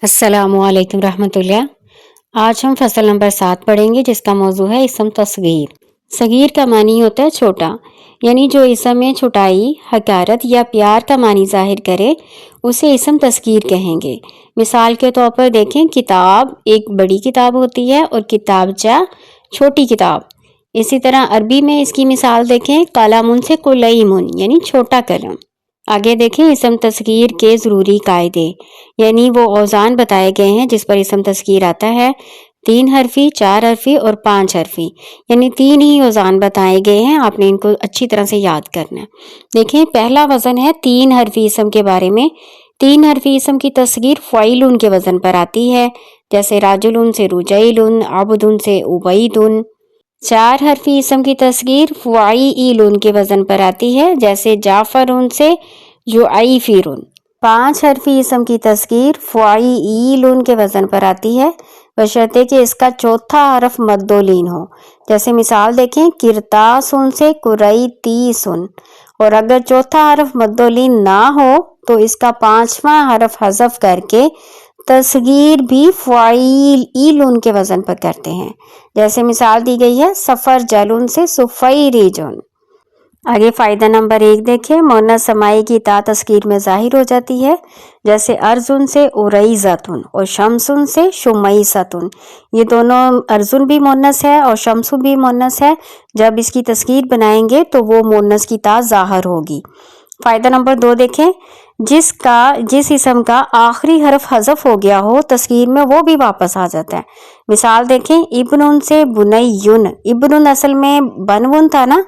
السلام علیکم رحمۃ اللہ۔ آج ہم فصل نمبر 7 پڑھیں گے جس کا موضوع ہے اسم تصغیر۔ صغیر کا معنی ہوتا ہے چھوٹا، یعنی جو اسم میں چھوٹائی، حقارت یا پیار کا معنی ظاہر کرے اسے اسم تصغیر کہیں گے۔ مثال کے طور پر دیکھیں، کتاب ایک بڑی کتاب ہوتی ہے اور کتابچہ چھوٹی کتاب۔ اسی طرح عربی میں اس کی مثال دیکھیں، قلم سے قلیم یعنی چھوٹا قلم۔ آگے دیکھیں اسم تصغیر کے ضروری قاعدے، یعنی وہ اوزان بتائے گئے ہیں جس پر اسم تصغیر آتا ہے۔ 3 حرفی، 4 حرفی اور 5 حرفی، یعنی 3 ہی اوزان بتائے گئے ہیں، آپ نے ان کو اچھی طرح سے یاد کرنا ہے۔ دیکھیں پہلا وزن ہے 3 حرفی اسم کے بارے میں۔ 3 حرفی اسم کی تصغیر فعیل کے وزن پر آتی ہے، جیسے راجل سے رجیل، عبد سے عبید۔ 4 حرفی اسم کی تصغیر فعیل کے وزن پر آتی ہے، جیسے جعفر سے جعیفر۔ 5 حرفی اسم کی تصغیر فعیل کے وزن پر آتی ہے، بشرطے کہ اس کا چوتھا حرف مد و لین ہو، جیسے مثال دیکھیں، کرتاس سے قریتیس۔ اور اگر چوتھا حرف مد و لین نہ ہو تو اس کا 5واں حرف حذف کر کے تصغیر بھی فعیل کے وزن پر کرتے ہیں، جیسے مثال دی گئی ہے، سفر جلن سے سفیرجن۔ آگے فائدہ نمبر 1 دیکھیں، مؤنث سمائی کی تا تصغیر میں ظاہر ہو جاتی ہے، جیسے ارزن سے اریزتن اور شمسن سے شمیستن۔ یہ دونوں ارزن بھی مؤنث ہے اور شمسن بھی مؤنث ہے، جب اس کی تصغیر بنائیں گے تو وہ مؤنث کی تا ظاہر ہوگی۔ فائدہ نمبر 2 دیکھیں، جس اسم کا آخری حرف حذف ہو گیا ہو تصغیر میں وہ بھی واپس آ جاتا ہے۔ مثال دیکھیں، ابن سے بنیون، ابن اصل میں بنون تھا نا،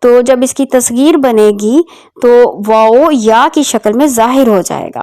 تو جب اس کی تصغیر بنے گی تو واو یا کی شکل میں ظاہر ہو جائے گا۔